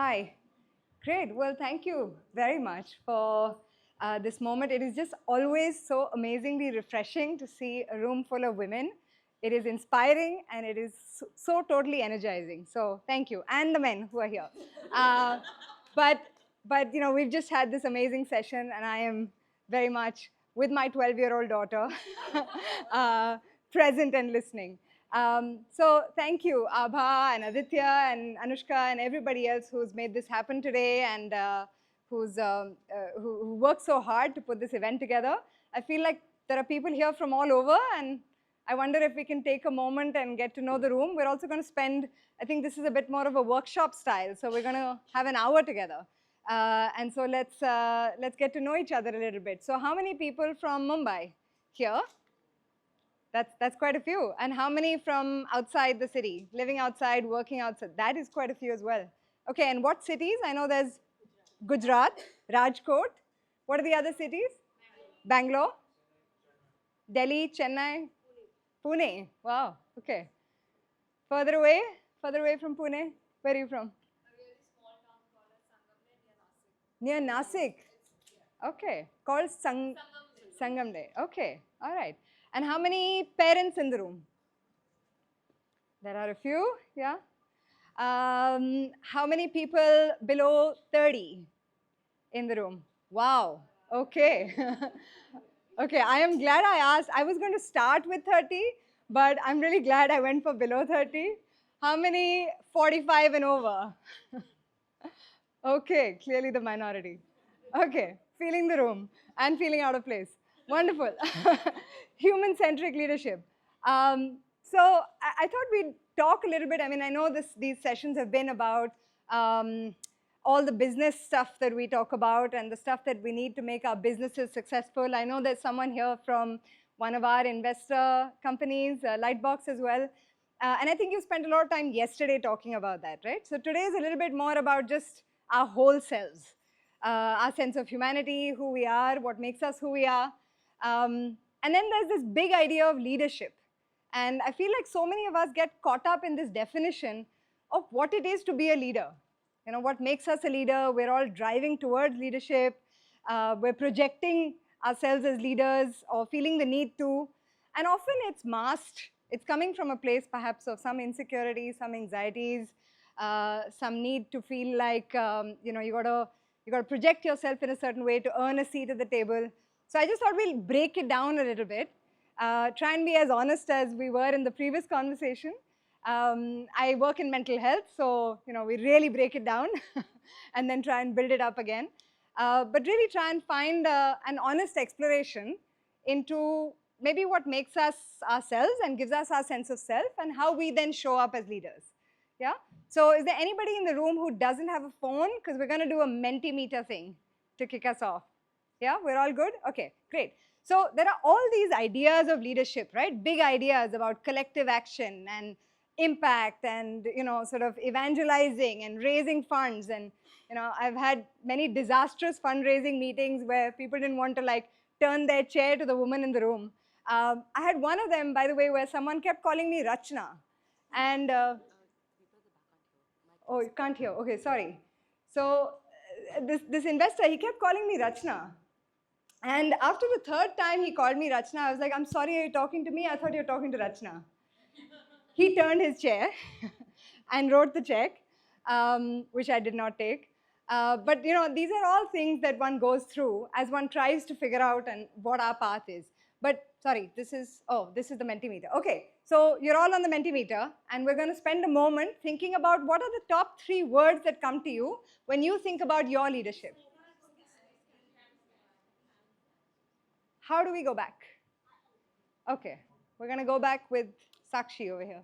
Hi. Great. Well, thank you very much for this moment. It is just always so amazingly refreshing to see a room full of women. It is inspiring and it is so totally energizing. So thank you, and the men who are here. Uh, but we've just had this amazing session, and I am very much with my 12-year-old daughter, uh, present and listening. So thank you, Abha and Aditya and Anushka and everybody else who's made this happen today and who worked so hard to put this event together. I feel like there are people here from all over, and I wonder if we can take a moment and get to know the room. We're also going to spend, I think this is a bit more of a workshop style, so we're going to have an hour together. And so let's get to know each other a little bit. So how many people from Mumbai here? That's quite a few. And how many from outside the city, living outside, working outside? That is quite a few as well. Okay, and what cities? I know there's Gujarat, Rajkot. What are the other cities? Bangalore, Delhi, Chennai, Pune. Wow, okay. Further away from Pune, where are you from? A really small town called Sangamne near Nasik. Near Nasik? Okay, called Sangamne. Okay, all right. And how many parents in the room? There are a few, yeah. How many people below 30 in the room? Wow, okay. Okay, I am glad I asked. I was going to start with 30, but I'm really glad I went for below 30. How many 45 and over? Okay, clearly the minority. Okay, feeling the room and feeling out of place. Wonderful. Human-centric leadership. So I thought we'd talk a little bit. I mean, I know these sessions have been about all the business stuff that we talk about and the stuff that we need to make our businesses successful. I know there's someone here from one of our investor companies, Lightbox as well. And I think you spent a lot of time yesterday talking about that, right? So today is a little bit more about just our whole selves, our sense of humanity, who we are, what makes us who we are. And then there's this big idea of leadership. And I feel like so many of us get caught up in this definition of what it is to be a leader. You know, what makes us a leader? We're all driving towards leadership. We're projecting ourselves as leaders or feeling the need to. And often it's masked. It's coming from a place perhaps of some insecurity, some anxieties, some need to feel like you gotta project yourself in a certain way to earn a seat at the table. So I just thought we'll break it down a little bit, try and be as honest as we were in the previous conversation. I work in mental health, so we really break it down and then try and build it up again. But really try and find an honest exploration into maybe what makes us ourselves and gives us our sense of self and how we then show up as leaders. Yeah? So is there anybody in the room who doesn't have a phone? Because we're going to do a Mentimeter thing to kick us off. Yeah, we're all good? Okay, great. So there are all these ideas of leadership, right? Big ideas about collective action and impact and sort of evangelizing and raising funds. And I've had many disastrous fundraising meetings where people didn't want to like turn their chair to the woman in the room. I had one of them, by the way, where someone kept calling me Rachna. And oh, you can't hear. Okay, sorry. So this investor, he kept calling me Rachna. And after the third time he called me Rachna, I was like, I'm sorry, are you talking to me? I thought you were talking to Rachna. He turned his chair and wrote the check, which I did not take. But these are all things that one goes through as one tries to figure out and what our path is. But sorry, this is the Mentimeter. Okay, so you're all on the Mentimeter, and we're going to spend a moment thinking about what are the top 3 words that come to you when you think about your leadership. How do we go back? Okay, we're going to go back with Sakshi over here.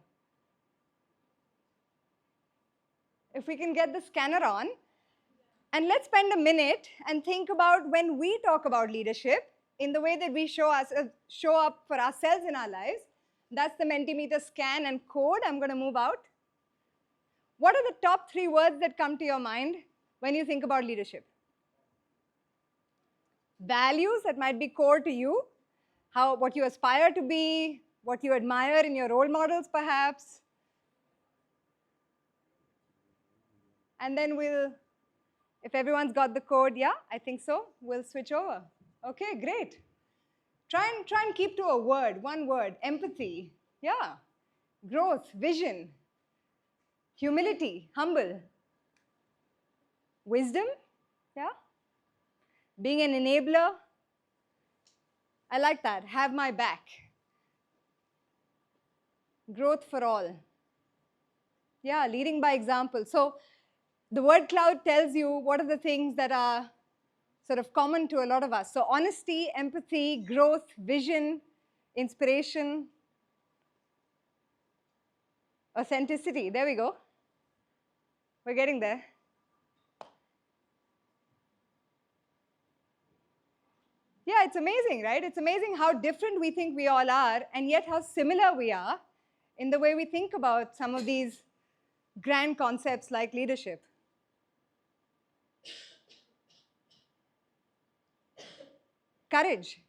If we can get the scanner on, and let's spend a minute and think about when we talk about leadership in the way that we show up for ourselves in our lives. That's the Mentimeter scan and code. I'm going to move out. What are the top 3 words that come to your mind when you think about leadership? Values that might be core to you, what you aspire to be, what you admire in your role models perhaps. And then we'll, if everyone's got the code, yeah, I think so, we'll switch over. Okay, great. Try and keep to a word, one word, empathy, yeah. Growth, vision, humility, humble, wisdom, yeah. Being an enabler, I like that, have my back. Growth for all. Yeah, leading by example. So the word cloud tells you what are the things that are sort of common to a lot of us. So honesty, empathy, growth, vision, inspiration, authenticity. There we go. We're getting there. Yeah, it's amazing, right? It's amazing how different we think we all are, and yet how similar we are in the way we think about some of these grand concepts like leadership. Courage.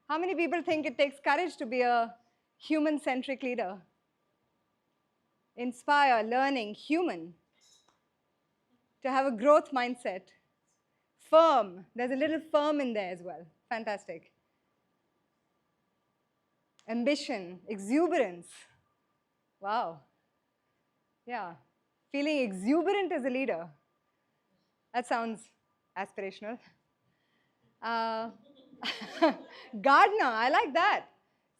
How many people think it takes courage to be a human-centric leader? Inspire, learning, human. To have a growth mindset. Firm. There's a little firm in there as well. Fantastic. Ambition, exuberance. Wow. Yeah. Feeling exuberant as a leader. That sounds aspirational. Gardener, I like that.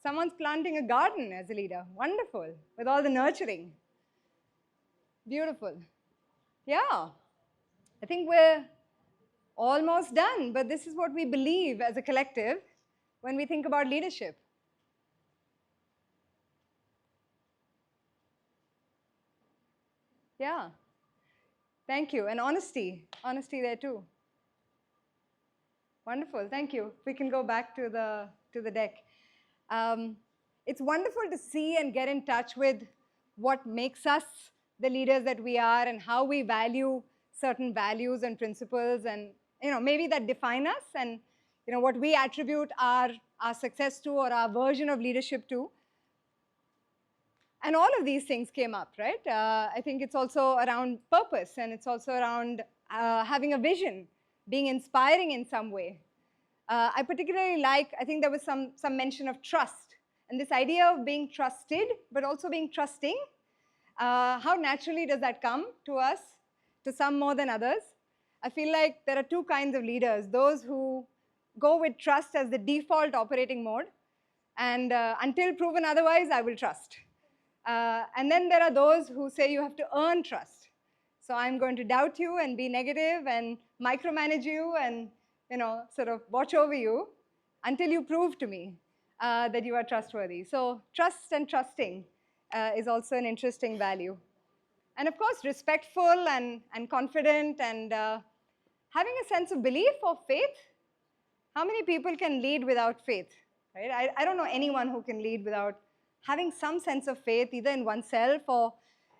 Someone's planting a garden as a leader. Wonderful. With all the nurturing. Beautiful. Yeah. I think we're almost done, but this is what we believe as a collective when we think about leadership. Yeah. Thank you. And honesty. Honesty there too. Wonderful. Thank you. We can go back to the deck. It's wonderful to see and get in touch with what makes us the leaders that we are and how we value certain values and principles, and maybe that define us, and what we attribute our success to or our version of leadership to. And all of these things came up, right? I think it's also around purpose, and it's also around having a vision, being inspiring in some way. I particularly like, I think there was some mention of trust, and this idea of being trusted, but also being trusting. How naturally does that come to us, to some more than others? I feel like there are two kinds of leaders, those who go with trust as the default operating mode, and until proven otherwise, I will trust. And then there are those who say you have to earn trust. So I'm going to doubt you and be negative and micromanage you and sort of watch over you until you prove to me that you are trustworthy. So trust and trusting is also an interesting value. And of course, respectful and confident and having a sense of belief or faith. How many people can lead without faith? Right? I don't know anyone who can lead without having some sense of faith, either in oneself or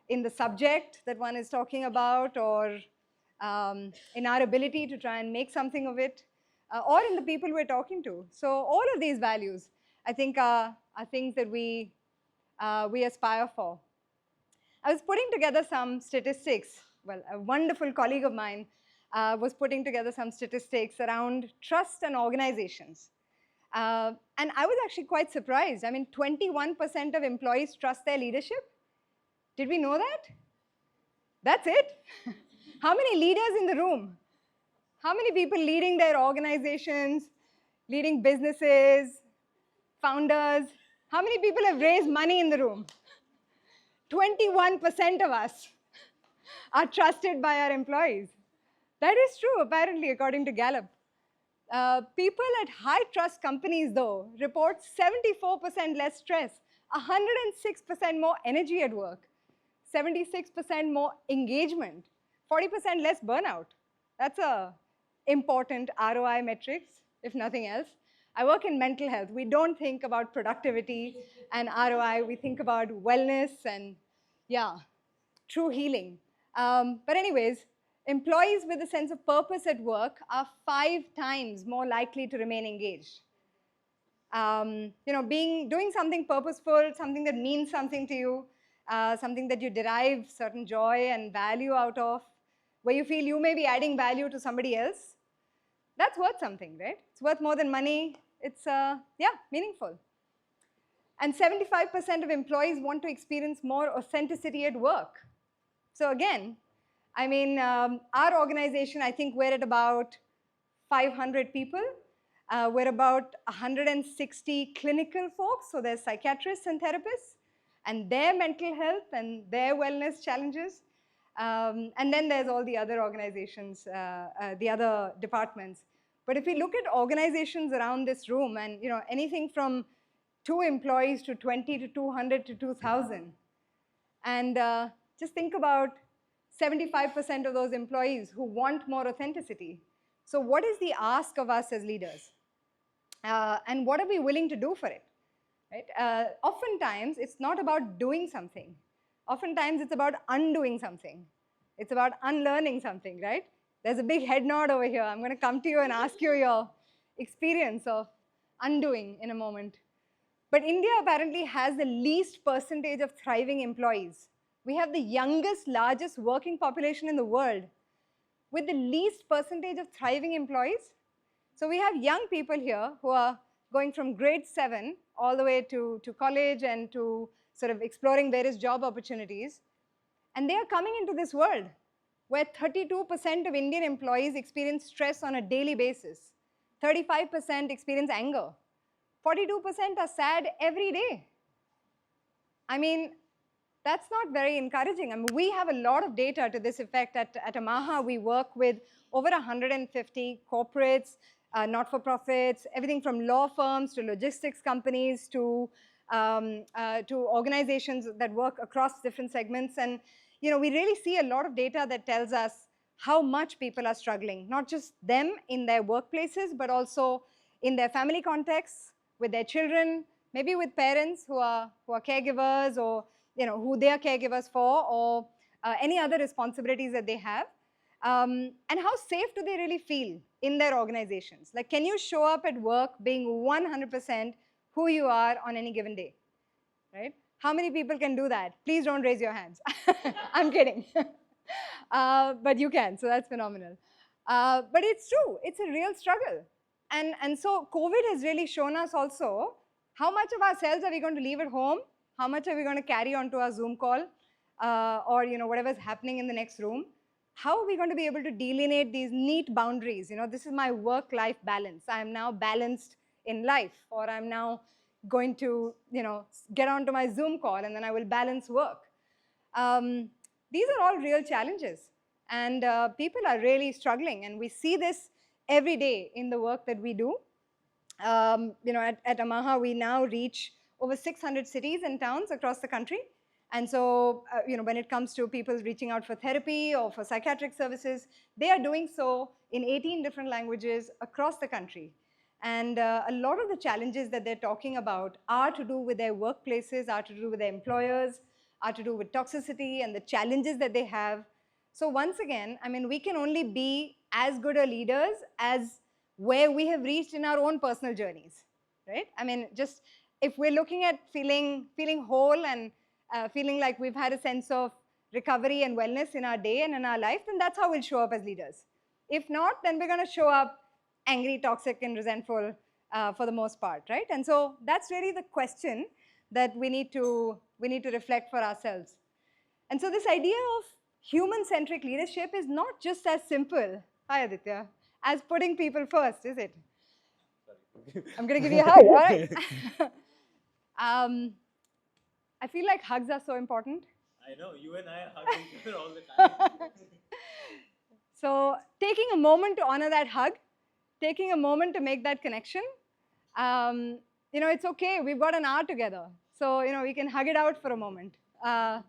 in the subject that one is talking about, or in our ability to try and make something of it, or in the people we're talking to. So all of these values, I think, are things that we aspire for. I was putting together some statistics. Well, a wonderful colleague of mine was putting together some statistics around trust and organizations. And I was actually quite surprised. I mean, 21% of employees trust their leadership. Did we know that? That's it? How many leaders in the room? How many people leading their organizations, leading businesses, founders? How many people have raised money in the room? 21% of us are trusted by our employees. That is true, apparently, according to Gallup. People at high trust companies, though, report 74% less stress, 106% more energy at work, 76% more engagement, 40% less burnout. That's a important ROI metrics, if nothing else. I work in mental health. We don't think about productivity and ROI. We think about wellness and, yeah, true healing. But anyways, employees with a sense of purpose at work are 5 times more likely to remain engaged. Doing something purposeful, something that means something to you, something that you derive certain joy and value out of, where you feel you may be adding value to somebody else, that's worth something, right? It's worth more than money. It's, yeah, meaningful. And 75% of employees want to experience more authenticity at work. So again, I mean, our organization, I think we're at about 500 people. We're about 160 clinical folks, so there's psychiatrists and therapists, and their mental health and their wellness challenges. And then there's all the other organizations, the other departments. But if we look at organizations around this room, and anything from 2 employees to 20 to 200 to 2,000, and just think about 75% of those employees who want more authenticity. So what is the ask of us as leaders? And what are we willing to do for it? Right? Oftentimes, it's not about doing something. Oftentimes, it's about undoing something. It's about unlearning something, right? There's a big head nod over here. I'm going to come to you and ask you your experience of undoing in a moment. But India apparently has the least percentage of thriving employees. We have the youngest, largest working population in the world with the least percentage of thriving employees. So we have young people here who are going from grade 7 all the way to college and to sort of exploring various job opportunities. And they are coming into this world where 32% of Indian employees experience stress on a daily basis. 35% experience anger. 42% are sad every day. I mean, that's not very encouraging. I mean, we have a lot of data to this effect. At Amaha, we work with over 150 corporates, not-for-profits, everything from law firms to logistics companies to organizations that work across different segments. And we really see a lot of data that tells us how much people are struggling, not just them in their workplaces, but also in their family contexts, with their children, maybe with parents who are caregivers, or who they are caregivers for, or any other responsibilities that they have. And how safe do they really feel in their organizations? Like, can you show up at work being 100% who you are on any given day, right? How many people can do that? Please don't raise your hands. I'm kidding. But you can, so that's phenomenal. But it's true, it's a real struggle. And so COVID has really shown us also how much of ourselves are we going to leave at home, how much are we going to carry onto our Zoom call, or whatever's happening in the next room. How are we going to be able to delineate these neat boundaries? This is my work-life balance. I am now balanced in life, or I'm now going to get onto my Zoom call and then I will balance work. These are all real challenges, and people are really struggling, and we see this every day in the work that we do. At Amaha, we now reach over 600 cities and towns across the country. And so, when it comes to people reaching out for therapy or for psychiatric services, they are doing so in 18 different languages across the country. And a lot of the challenges that they're talking about are to do with their workplaces, are to do with their employers, are to do with toxicity and the challenges that they have. So once again, I mean, we can only be as good a leaders as where we have reached in our own personal journeys, right? I mean, just if we're looking at feeling whole and feeling like we've had a sense of recovery and wellness in our day and in our life, then that's how we'll show up as leaders. If not, then we're going to show up angry, toxic, and resentful for the most part, right? And so that's really the question that we need to reflect for ourselves. And so this idea of human-centric leadership is not just as simple, hi Aditya, as putting people first, is it? I'm going to give you a hug, all right? I feel like hugs are so important. I know, you and I hug each other all the time. So taking a moment to honor that hug, taking a moment to make that connection, it's okay, we've got an hour together. So, we can hug it out for a moment. And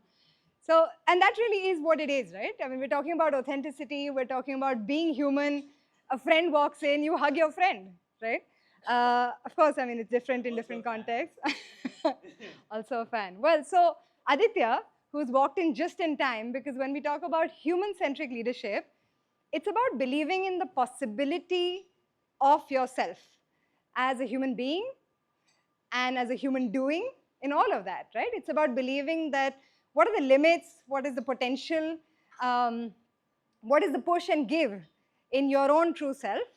that really is what it is, right? I mean, we're talking about authenticity, we're talking about being human. A friend walks in, you hug your friend, right? Of course, I mean, it's different in different contexts. Also a fan. Well, so Aditya, who's walked in just in time, because when we talk about human-centric leadership, it's about believing in the possibility of yourself as a human being and as a human doing in all of that, right? It's about believing that what are the limits, what is the potential, what is the push and give in your own true self,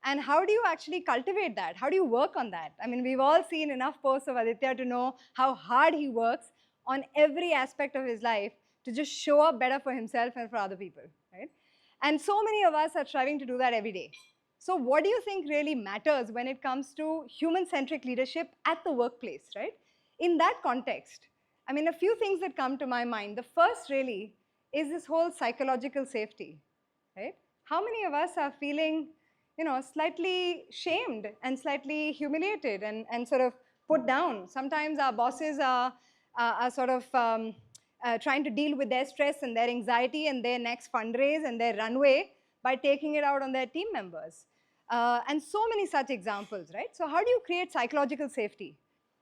and how do you actually cultivate that? How do you work on that? I mean, we've all seen enough posts of Aditya to know how hard he works on every aspect of his life to just show up better for himself and for other people, right? And so many of us are striving to do that every day. So what do you think really matters when it comes to human-centric leadership at the workplace, right? In that context, I mean, a few things that come to my mind. The first really is this whole psychological safety, right? How many of us are feeling, slightly shamed and slightly humiliated and sort of put down? Sometimes our bosses are sort of trying to deal with their stress and their anxiety and their next fundraise and their runway by taking it out on their team members. And so many such examples, right? So how do you create psychological safety?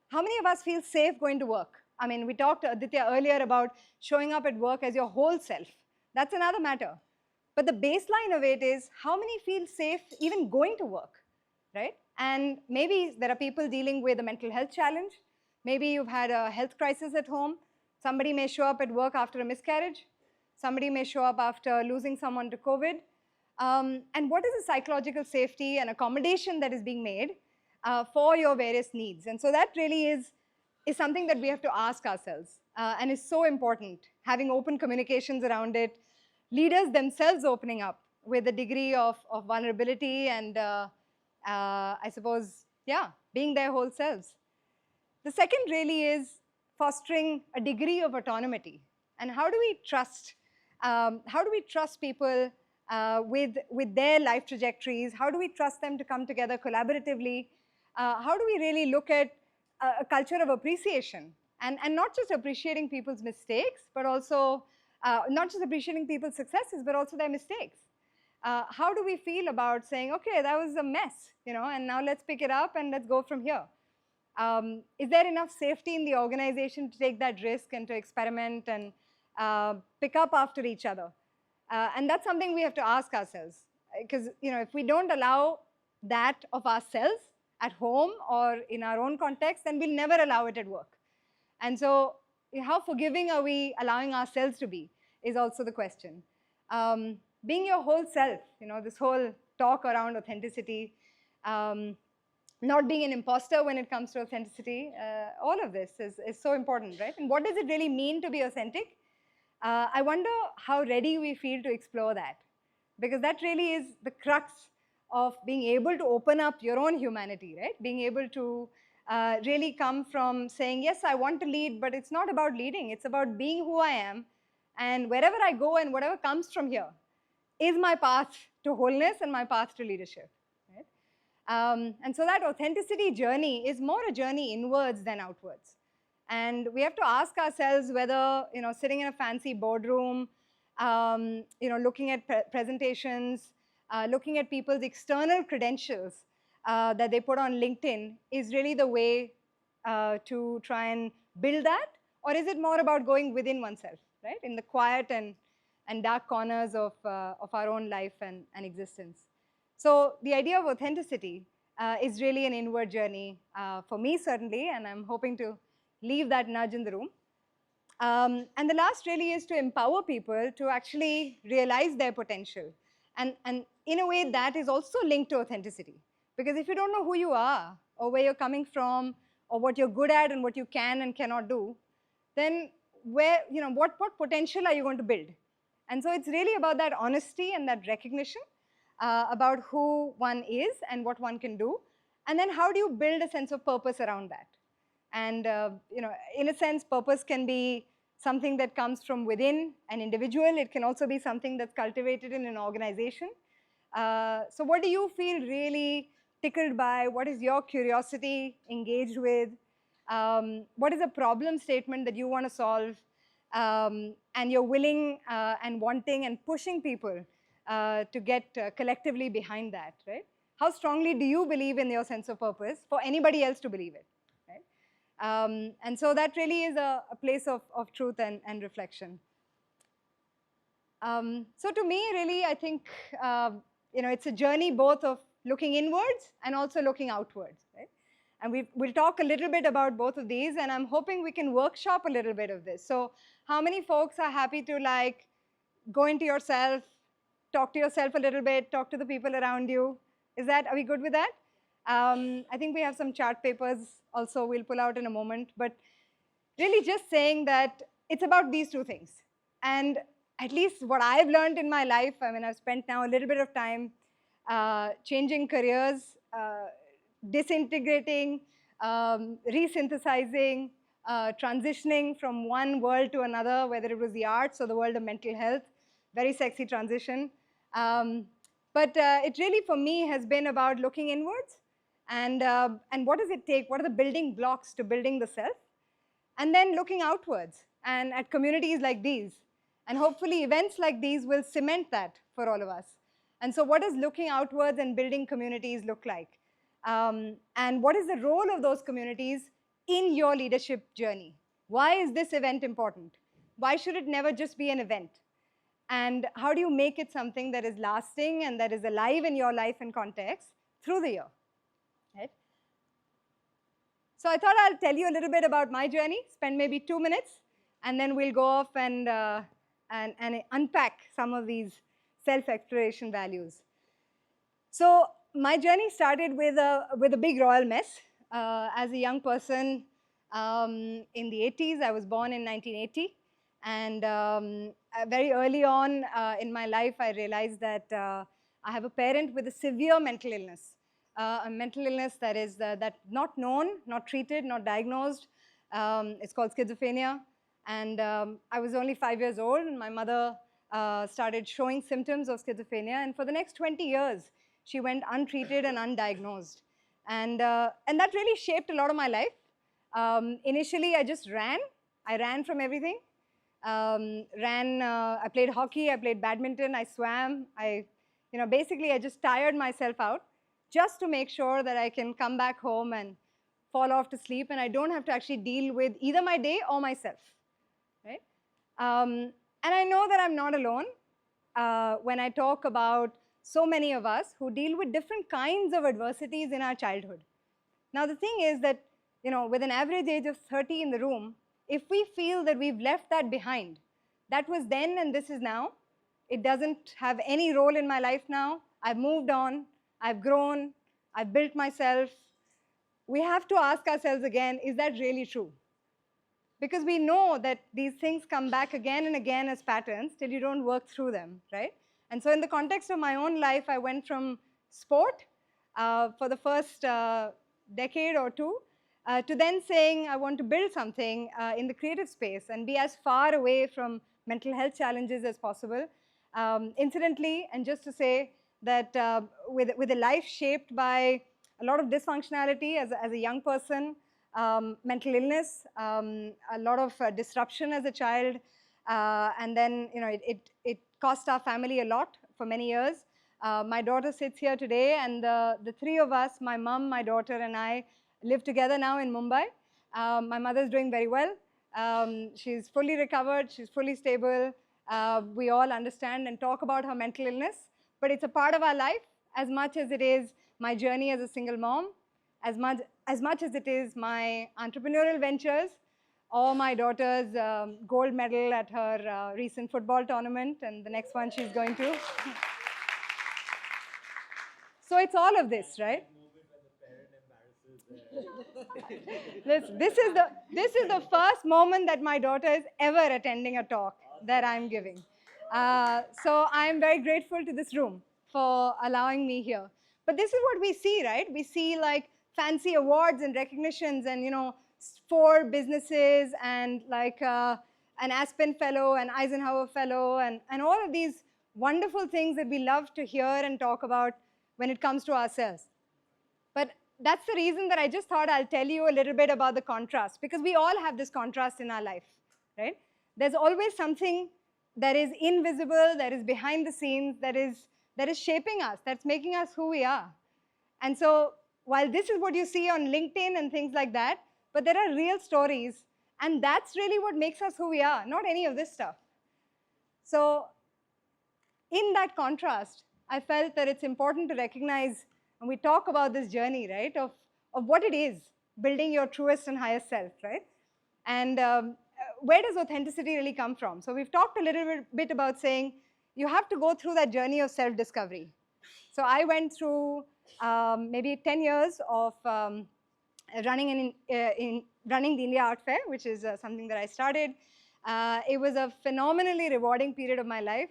How many of us feel safe going to work? I mean, we talked, Aditya, earlier about showing up at work as your whole self. That's another matter. But the baseline of it is how many feel safe even going to work, right? And maybe there are people dealing with a mental health challenge. Maybe you've had a health crisis at home. Somebody may show up at work after a miscarriage. Somebody may show up after losing someone to COVID. And what is the psychological safety and accommodation that is being made for your various needs? And so that really is something that we have to ask ourselves and is so important, having open communications around it, leaders themselves opening up with a degree of vulnerability and I suppose, yeah, being their whole selves. The second really is fostering a degree of autonomy. And how do we trust people with their life trajectories? How do we trust them to come together collaboratively? How do we really look at a culture of appreciation and not just appreciating people's mistakes, but also not just appreciating people's successes, but also their mistakes? How do we feel about saying, okay, that was a mess, and now let's pick it up and let's go from here? Is there enough safety in the organization to take that risk and to experiment and pick up after each other? And that's something we have to ask ourselves, because if we don't allow that of ourselves at home or in our own context, then we'll never allow it at work. And so how forgiving are we allowing ourselves to be is also the question. Being your whole self, this whole talk around authenticity, not being an imposter when it comes to authenticity, all of this is so important, right? And what does it really mean to be authentic? I wonder how ready we feel to explore that, because that really is the crux of being able to open up your own humanity, right? Being able to really come from saying, yes, I want to lead, but it's not about leading. It's about being who I am, and wherever I go and whatever comes from here is my path to wholeness and my path to leadership, right? And so that authenticity journey is more a journey inwards than outwards. And we have to ask ourselves whether, sitting in a fancy boardroom, looking at presentations, looking at people's external credentials that they put on LinkedIn is really the way to try and build that, or is it more about going within oneself, right? In the quiet and dark corners of our own life and existence. So the idea of authenticity is really an inward journey for me, certainly, and I'm hoping to leave that nudge in the room. And the last really is to empower people to actually realize their potential. And in a way, that is also linked to authenticity. Because if you don't know who you are, or where you're coming from, or what you're good at and what you can and cannot do, then what potential are you going to build? And so it's really about that honesty and that recognition about who one is and what one can do. And then how do you build a sense of purpose around that? And in a sense, purpose can be something that comes from within an individual. It can also be something that's cultivated in an organization. So what do you feel really tickled by? What is your curiosity engaged with? What is a problem statement that you want to solve? And you're willing and wanting and pushing people to get collectively behind that, right? How strongly do you believe in your sense of purpose for anybody else to believe it? And so that really is a place of truth and reflection. So to me, really, I think it's a journey both of looking inwards and also looking outwards, right? And we'll talk a little bit about both of these, and I'm hoping we can workshop a little bit of this. So how many folks are happy to go into yourself, talk to yourself a little bit, talk to the people around you. Are we good with that? I think we have some chart papers also we'll pull out in a moment, but really just saying that it's about these two things. And at least what I've learned in my life, I mean, I've spent now a little bit of time changing careers, disintegrating, resynthesizing, transitioning from one world to another, whether it was the arts or the world of mental health. Very sexy transition. But it really, for me, has been about looking inwards and what does it take? What are the building blocks to building the self? And then looking outwards and at communities like these. And hopefully events like these will cement that for all of us. And so what does looking outwards and building communities look like? And what is the role of those communities in your leadership journey? Why is this event important? Why should it never just be an event? And how do you make it something that is lasting and that is alive in your life and context through the year? Right? So I thought I'll tell you a little bit about my journey, spend maybe 2 minutes, and then we'll go off and unpack some of these self-exploration values. So my journey started with a big royal mess. As a young person in the 80s, I was born in 1980. And very early on in my life, I realized that I have a parent with a severe mental illness. A mental illness that is not known, not treated, not diagnosed. It's called schizophrenia. And I was only 5 years old, and my mother started showing symptoms of schizophrenia. And for the next 20 years, she went untreated and undiagnosed. And that really shaped a lot of my life. Initially, I just ran. I ran from everything. I played hockey, I played badminton, I swam. Basically, I just tired myself out just to make sure that I can come back home and fall off to sleep, and I don't have to actually deal with either my day or myself, right? And I know that I'm not alone when I talk about so many of us who deal with different kinds of adversities in our childhood. Now, the thing is that, with an average age of 30 in the room, if we feel that we've left that behind, that was then and this is now, it doesn't have any role in my life now, I've moved on, I've grown, I've built myself, we have to ask ourselves again, is that really true? Because we know that these things come back again and again as patterns till you don't work through them, right? And so in the context of my own life, I went from sport for the first decade or two to then saying I want to build something in the creative space and be as far away from mental health challenges as possible. Incidentally, and just to say that with a life shaped by a lot of dysfunctionality as a young person, mental illness, a lot of disruption as a child, and then it cost our family a lot for many years. My daughter sits here today, and the three of us, my mom, my daughter, and I, live together now in Mumbai. My mother's doing very well. She's fully recovered, she's fully stable. We all understand and talk about her mental illness, but it's a part of our life as much as it is my journey as a single mom, as much as it is my entrepreneurial ventures, or my daughter's gold medal at her recent football tournament, and the next one she's going to. So it's all of this, right? This is the first moment that my daughter is ever attending a talk that I'm giving. So I'm very grateful to this room for allowing me here. But this is what we see, right? We see like fancy awards and recognitions and, 4 businesses and like an Aspen Fellow, an Eisenhower Fellow, and all of these wonderful things that we love to hear and talk about when it comes to ourselves. But that's the reason that I just thought I'll tell you a little bit about the contrast, because we all have this contrast in our life, right? There's always something that is invisible, that is behind the scenes, that is shaping us, that's making us who we are. And so while this is what you see on LinkedIn and things like that, but there are real stories, and that's really what makes us who we are, not any of this stuff. So in that contrast, I felt that it's important to recognize, and we talk about this journey, right, of what it is, building your truest and highest self, right? And where does authenticity really come from? So we've talked a little bit about saying, you have to go through that journey of self-discovery. So I went through maybe 10 years of running the India Art Fair, which is something that I started. It was a phenomenally rewarding period of my life.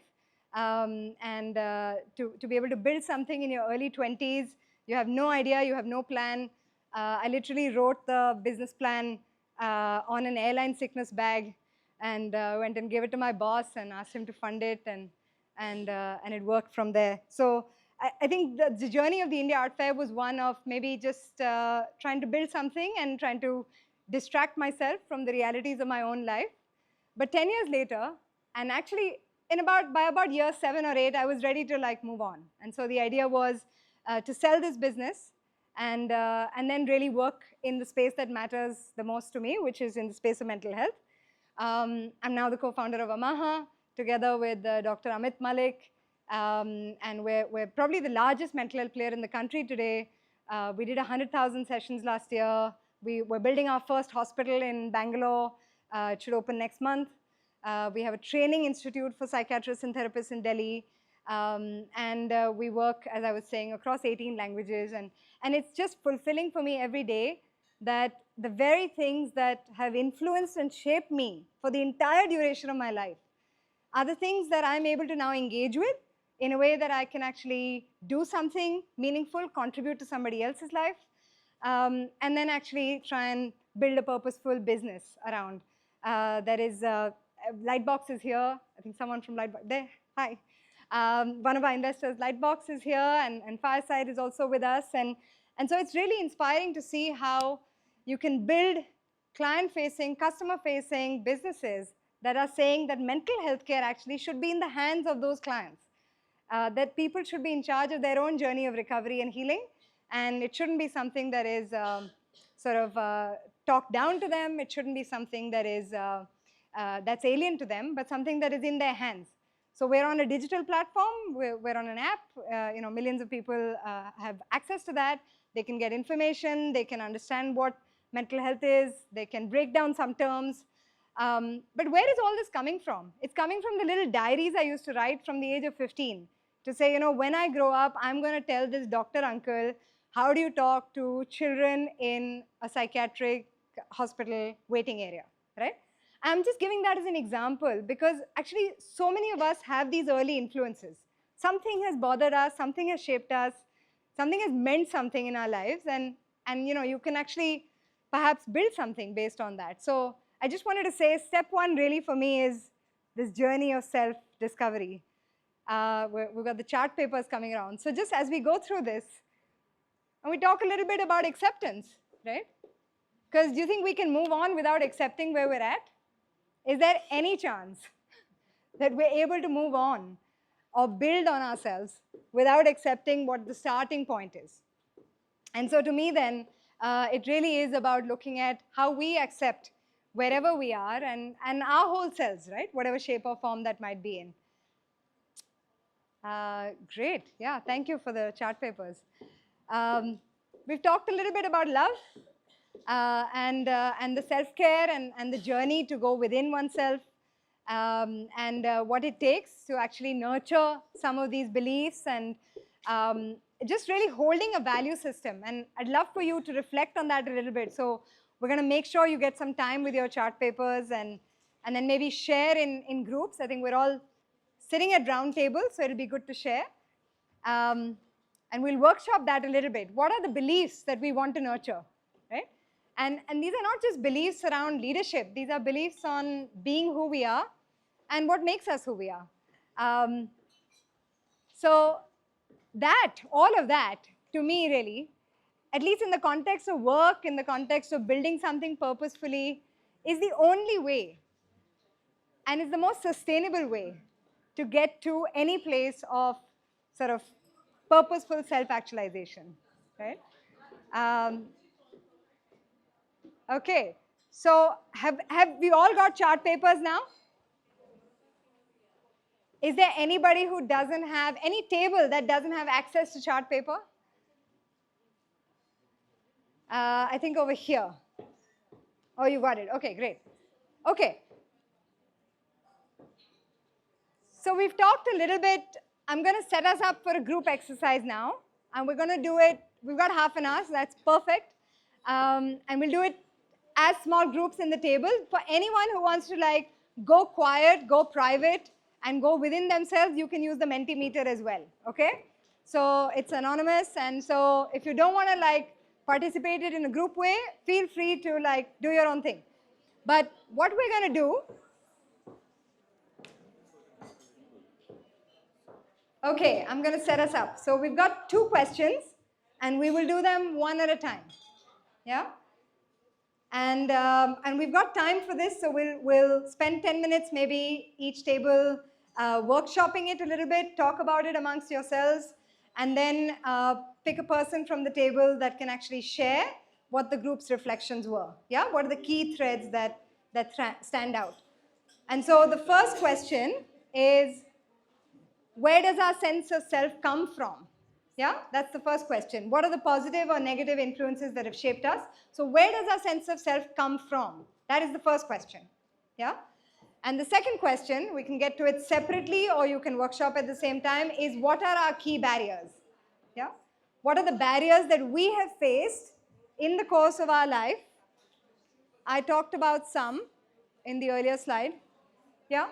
And to be able to build something in your early 20s, you have no idea, you have no plan. I literally wrote the business plan on an airline sickness bag and went and gave it to my boss and asked him to fund it, and it worked from there. So I think the journey of the India Art Fair was one of maybe just trying to build something and trying to distract myself from the realities of my own life. But 10 years later, and actually by about year 7 or 8, I was ready to like move on. And so the idea was to sell this business and then really work in the space that matters the most to me, which is in the space of mental health. I'm now the co-founder of Amaha, together with Dr. Amit Malik, and we're probably the largest mental health player in the country today. We did 100,000 sessions last year. We're building our first hospital in Bangalore. It should open next month. We have a training institute for psychiatrists and therapists in Delhi. And we work, as I was saying, across 18 languages. And it's just fulfilling for me every day that the very things that have influenced and shaped me for the entire duration of my life are the things that I'm able to now engage with in a way that I can actually do something meaningful, contribute to somebody else's life, and then actually try and build a purposeful business around. That is, Lightbox is here. I think someone from Lightbox, there, hi. One of our investors, Lightbox, is here, and Fireside is also with us. And so it's really inspiring to see how you can build client-facing, customer-facing businesses that are saying that mental health care actually should be in the hands of those clients, that people should be in charge of their own journey of recovery and healing, and it shouldn't be something that is sort of talked down to them. It shouldn't be something that is that's alien to them, but something that is in their hands. So we're on a digital platform. We're on an app. Millions of people have access to that. They can get information. They can understand what mental health is. They can break down some terms. But where is all this coming from? It's coming from the little diaries I used to write from the age of 15 to say, when I grow up, I'm going to tell this doctor uncle, how do you talk to children in a psychiatric hospital waiting area, right? I'm just giving that as an example because actually so many of us have these early influences. Something has bothered us, something has shaped us, something has meant something in our lives, and you can actually perhaps build something based on that. So I just wanted to say step one really for me is this journey of self-discovery. We've got the chart papers coming around. So just as we go through this, and we talk a little bit about acceptance, right? Because do you think we can move on without accepting where we're at? Is there any chance that we're able to move on or build on ourselves without accepting what the starting point is? And so to me then, it really is about looking at how we accept wherever we are and our whole selves, right? Whatever shape or form that might be in. Great, yeah, thank you for the chart papers. We've talked a little bit about love and the self-care and the journey to go within oneself and what it takes to actually nurture some of these beliefs and just really holding a value system. And I'd love for you to reflect on that a little bit. So we're going to make sure you get some time with your chart papers and then maybe share in groups. I think we're all sitting at round tables, so it'll be good to share. And we'll workshop that a little bit. What are the beliefs that we want to nurture, right? And these are not just beliefs around leadership. These are beliefs on being who we are and what makes us who we are. So all of that, to me really, at least in the context of work, in the context of building something purposefully, is the only way and is the most sustainable way to get to any place of sort of purposeful self-actualization, right? Okay, so have we all got chart papers now? Is there anybody who doesn't have, any table that doesn't have access to chart paper? I think over here. Oh, you got it. Okay, great. Okay. So we've talked a little bit. I'm going to set us up for a group exercise now. And we're going to do it. We've got half an hour, so that's perfect. And we'll do it as small groups in the table. For anyone who wants to like go quiet, go private, and go within themselves, you can use the Mentimeter as well, okay? So it's anonymous, and so if you don't want to like participate it in a group way, feel free to like do your own thing. But what we're going to do, okay, I'm going to set us up. So we've got 2 questions, and we will do them one at a time, yeah? And we've got time for this, so we'll spend 10 minutes maybe each table workshopping it a little bit, talk about it amongst yourselves, and then pick a person from the table that can actually share what the group's reflections were. Yeah, what are the key threads that stand out? And so the first question is, where does our sense of self come from? Yeah, that's the first question. What are the positive or negative influences that have shaped us? So where does our sense of self come from? That is the first question. Yeah? And the second question, we can get to it separately or you can workshop at the same time, is what are our key barriers? Yeah? What are the barriers that we have faced in the course of our life? I talked about some in the earlier slide. Yeah?